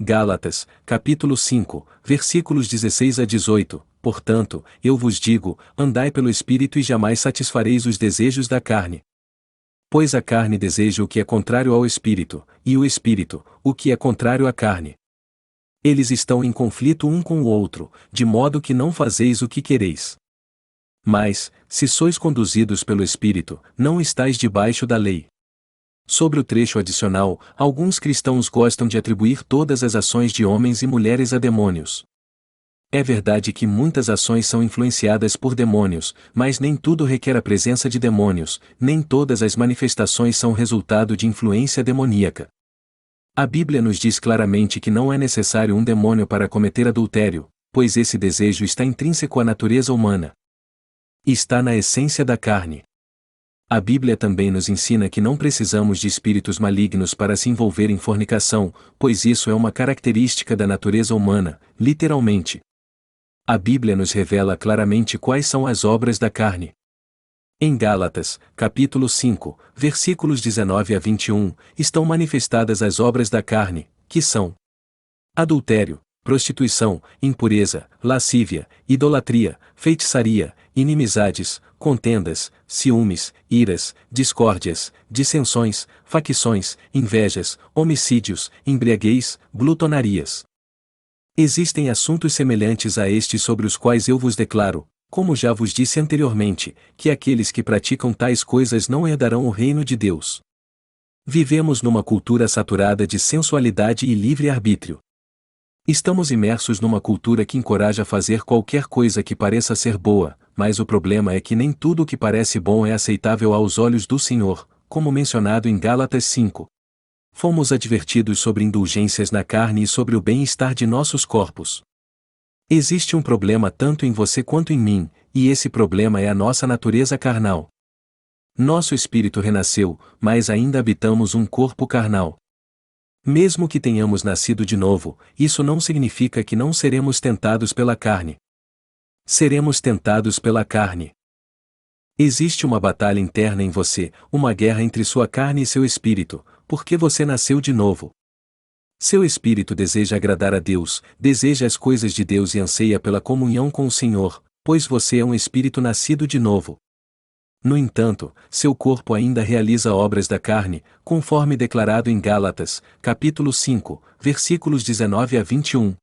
Gálatas, capítulo 5, versículos 16 a 18. Portanto, eu vos digo, andai pelo Espírito e jamais satisfareis os desejos da carne. Pois a carne deseja o que é contrário ao Espírito, e o Espírito, o que é contrário à carne. Eles estão em conflito um com o outro, de modo que não fazeis o que quereis. Mas, se sois conduzidos pelo Espírito, não estáis debaixo da lei. Sobre o trecho adicional, alguns cristãos gostam de atribuir todas as ações de homens e mulheres a demônios. É verdade que muitas ações são influenciadas por demônios, mas nem tudo requer a presença de demônios, nem todas as manifestações são resultado de influência demoníaca. A Bíblia nos diz claramente que não é necessário um demônio para cometer adultério, pois esse desejo está intrínseco à natureza humana. Está na essência da carne. A Bíblia também nos ensina que não precisamos de espíritos malignos para se envolver em fornicação, pois isso é uma característica da natureza humana, literalmente. A Bíblia nos revela claramente quais são as obras da carne. Em Gálatas, capítulo 5, versículos 19 a 21, estão manifestadas as obras da carne, que são adultério, prostituição, impureza, lascívia, idolatria, feitiçaria, inimizades, contendas, ciúmes, iras, discórdias, dissensões, facções, invejas, homicídios, embriaguez, glutonarias. Existem assuntos semelhantes a estes sobre os quais eu vos declaro, como já vos disse anteriormente, que aqueles que praticam tais coisas não herdarão o reino de Deus. Vivemos numa cultura saturada de sensualidade e livre-arbítrio. Estamos imersos numa cultura que encoraja a fazer qualquer coisa que pareça ser boa, mas o problema é que nem tudo o que parece bom é aceitável aos olhos do Senhor, como mencionado em Gálatas 5. Fomos advertidos sobre indulgências na carne e sobre o bem-estar de nossos corpos. Existe um problema tanto em você quanto em mim, e esse problema é a nossa natureza carnal. Nosso espírito renasceu, mas ainda habitamos um corpo carnal. Mesmo que tenhamos nascido de novo, isso não significa que não seremos tentados pela carne. Seremos tentados pela carne. Existe uma batalha interna em você, uma guerra entre sua carne e seu espírito, porque você nasceu de novo. Seu espírito deseja agradar a Deus, deseja as coisas de Deus e anseia pela comunhão com o Senhor, pois você é um espírito nascido de novo. No entanto, seu corpo ainda realiza obras da carne, conforme declarado em Gálatas, capítulo 5, versículos 19 a 21.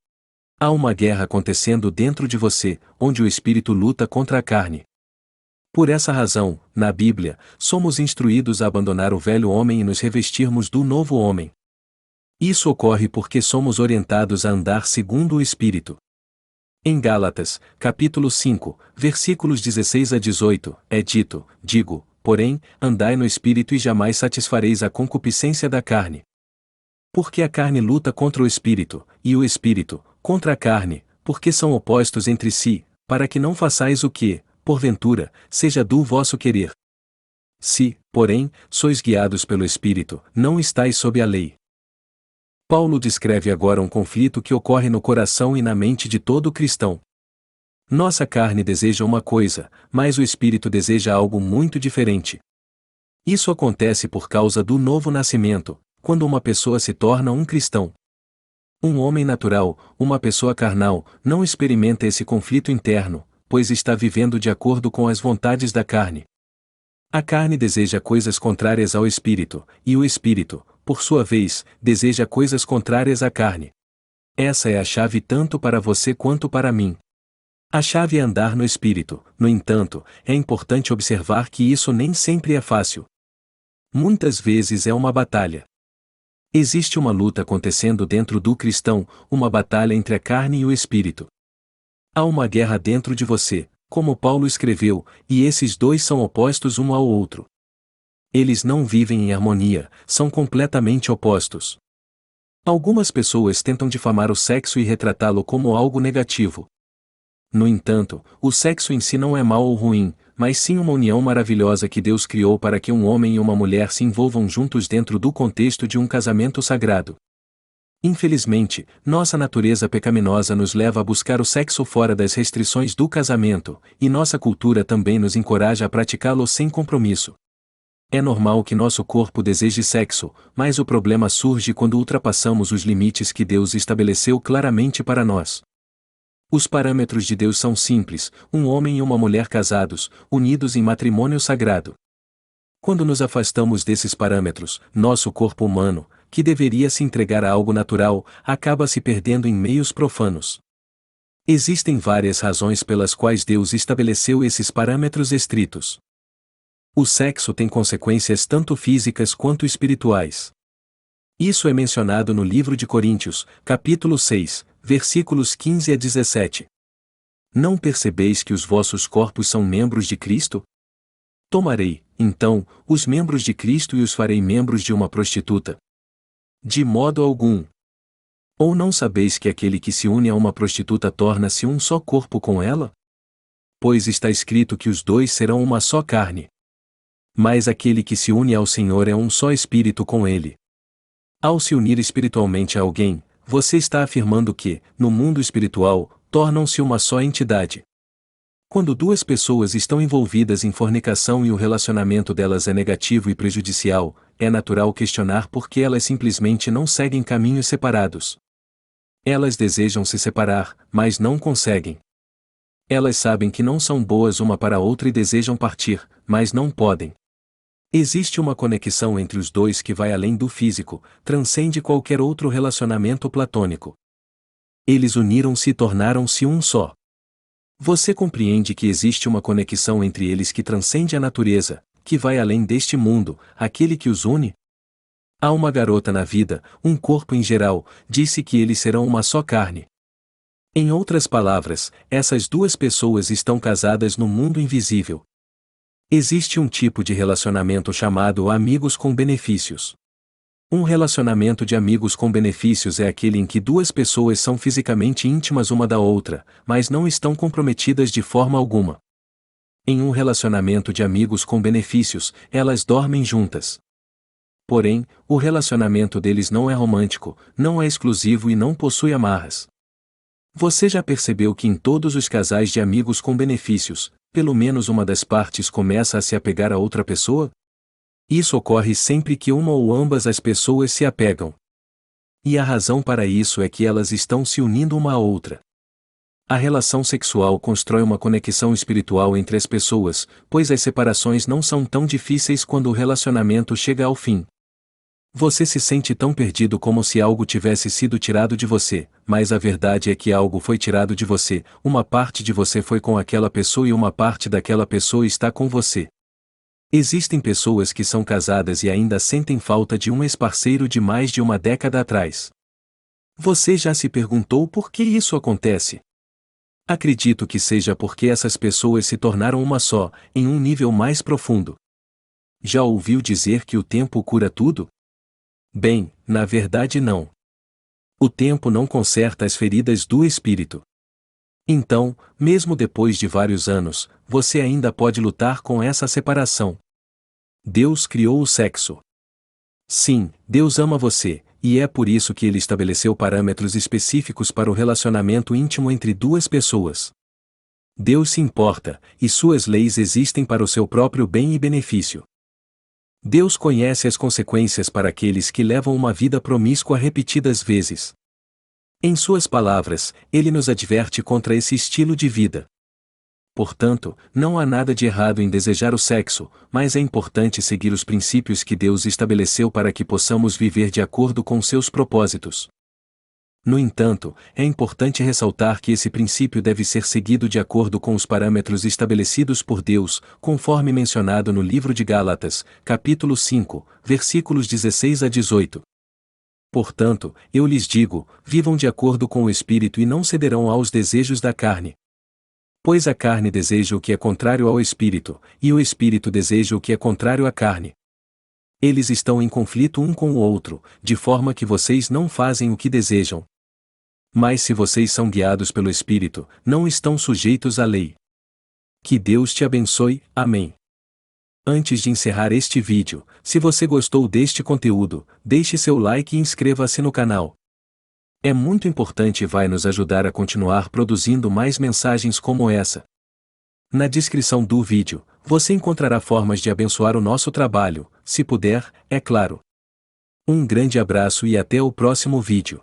Há uma guerra acontecendo dentro de você, onde o espírito luta contra a carne. Por essa razão, na Bíblia, somos instruídos a abandonar o velho homem e nos revestirmos do novo homem. Isso ocorre porque somos orientados a andar segundo o Espírito. Em Gálatas, capítulo 5, versículos 16 a 18, é dito, digo, porém, andai no Espírito e jamais satisfareis a concupiscência da carne. Porque a carne luta contra o Espírito, e o Espírito, contra a carne, porque são opostos entre si, para que não façais o que, porventura, seja do vosso querer. Se, porém, sois guiados pelo Espírito, não estáis sob a lei. Paulo descreve agora um conflito que ocorre no coração e na mente de todo cristão. Nossa carne deseja uma coisa, mas o Espírito deseja algo muito diferente. Isso acontece por causa do novo nascimento, quando uma pessoa se torna um cristão. Um homem natural, uma pessoa carnal, não experimenta esse conflito interno, pois está vivendo de acordo com as vontades da carne. A carne deseja coisas contrárias ao Espírito, e o Espírito, por sua vez, deseja coisas contrárias à carne. Essa é a chave tanto para você quanto para mim. A chave é andar no Espírito, no entanto, é importante observar que isso nem sempre é fácil. Muitas vezes é uma batalha. Existe uma luta acontecendo dentro do cristão, uma batalha entre a carne e o Espírito. Há uma guerra dentro de você, como Paulo escreveu, e esses dois são opostos um ao outro. Eles não vivem em harmonia, são completamente opostos. Algumas pessoas tentam difamar o sexo e retratá-lo como algo negativo. No entanto, o sexo em si não é mau ou ruim, mas sim uma união maravilhosa que Deus criou para que um homem e uma mulher se envolvam juntos dentro do contexto de um casamento sagrado. Infelizmente, nossa natureza pecaminosa nos leva a buscar o sexo fora das restrições do casamento, e nossa cultura também nos encoraja a praticá-lo sem compromisso. É normal que nosso corpo deseje sexo, mas o problema surge quando ultrapassamos os limites que Deus estabeleceu claramente para nós. Os parâmetros de Deus são simples: um homem e uma mulher casados, unidos em matrimônio sagrado. Quando nos afastamos desses parâmetros, nosso corpo humano, que deveria se entregar a algo natural, acaba se perdendo em meios profanos. Existem várias razões pelas quais Deus estabeleceu esses parâmetros estritos. O sexo tem consequências tanto físicas quanto espirituais. Isso é mencionado no livro de Coríntios, capítulo 6, versículos 15 a 17. Não percebeis que os vossos corpos são membros de Cristo? Tomarei, então, os membros de Cristo e os farei membros de uma prostituta? De modo algum. Ou não sabeis que aquele que se une a uma prostituta torna-se um só corpo com ela? Pois está escrito que os dois serão uma só carne. Mas aquele que se une ao Senhor é um só espírito com ele. Ao se unir espiritualmente a alguém, você está afirmando que, no mundo espiritual, tornam-se uma só entidade. Quando duas pessoas estão envolvidas em fornicação e o relacionamento delas é negativo e prejudicial, é natural questionar por que elas simplesmente não seguem caminhos separados. Elas desejam se separar, mas não conseguem. Elas sabem que não são boas uma para a outra e desejam partir, mas não podem. Existe uma conexão entre os dois que vai além do físico, transcende qualquer outro relacionamento platônico. Eles uniram-se e tornaram-se um só. Você compreende que existe uma conexão entre eles que transcende a natureza, que vai além deste mundo, aquele que os une? Há uma garota na vida, um corpo em geral, disse que eles serão uma só carne. Em outras palavras, essas duas pessoas estão casadas no mundo invisível. Existe um tipo de relacionamento chamado amigos com benefícios. Um relacionamento de amigos com benefícios é aquele em que duas pessoas são fisicamente íntimas uma da outra, mas não estão comprometidas de forma alguma. Em um relacionamento de amigos com benefícios, elas dormem juntas. Porém, o relacionamento deles não é romântico, não é exclusivo e não possui amarras. Você já percebeu que em todos os casais de amigos com benefícios, pelo menos uma das partes começa a se apegar a outra pessoa? Isso ocorre sempre que uma ou ambas as pessoas se apegam. E a razão para isso é que elas estão se unindo uma à outra. A relação sexual constrói uma conexão espiritual entre as pessoas, pois as separações não são tão difíceis quando o relacionamento chega ao fim. Você se sente tão perdido como se algo tivesse sido tirado de você, mas a verdade é que algo foi tirado de você, uma parte de você foi com aquela pessoa e uma parte daquela pessoa está com você. Existem pessoas que são casadas e ainda sentem falta de um ex-parceiro de mais de uma década atrás. Você já se perguntou por que isso acontece? Acredito que seja porque essas pessoas se tornaram uma só, em um nível mais profundo. Já ouviu dizer que o tempo cura tudo? Bem, na verdade não. O tempo não conserta as feridas do espírito. Então, mesmo depois de vários anos, você ainda pode lutar com essa separação. Deus criou o sexo. Sim, Deus ama você, e é por isso que Ele estabeleceu parâmetros específicos para o relacionamento íntimo entre duas pessoas. Deus se importa, e suas leis existem para o seu próprio bem e benefício. Deus conhece as consequências para aqueles que levam uma vida promíscua repetidas vezes. Em suas palavras, Ele nos adverte contra esse estilo de vida. Portanto, não há nada de errado em desejar o sexo, mas é importante seguir os princípios que Deus estabeleceu para que possamos viver de acordo com seus propósitos. No entanto, é importante ressaltar que esse princípio deve ser seguido de acordo com os parâmetros estabelecidos por Deus, conforme mencionado no livro de Gálatas, capítulo 5, versículos 16 a 18. Portanto, eu lhes digo, vivam de acordo com o Espírito e não cederão aos desejos da carne. Pois a carne deseja o que é contrário ao Espírito, e o Espírito deseja o que é contrário à carne. Eles estão em conflito um com o outro, de forma que vocês não fazem o que desejam. Mas se vocês são guiados pelo Espírito, não estão sujeitos à lei. Que Deus te abençoe, amém. Antes de encerrar este vídeo, se você gostou deste conteúdo, deixe seu like e inscreva-se no canal. É muito importante e vai nos ajudar a continuar produzindo mais mensagens como essa. Na descrição do vídeo, Você encontrará formas de abençoar o nosso trabalho, se puder, é claro. Um grande abraço e até o próximo vídeo.